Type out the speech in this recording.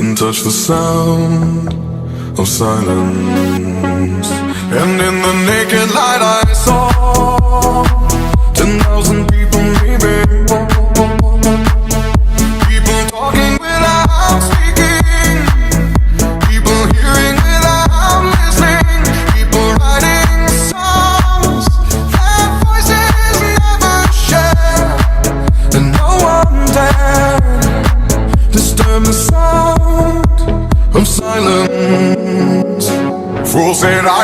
and touch the sound of silence. And in the naked light I saw 10,000 people maybe, people talking without speaking, people hearing without listening, people writing songs that voices never share, and no one dared disturb the sound of silence. Fool said I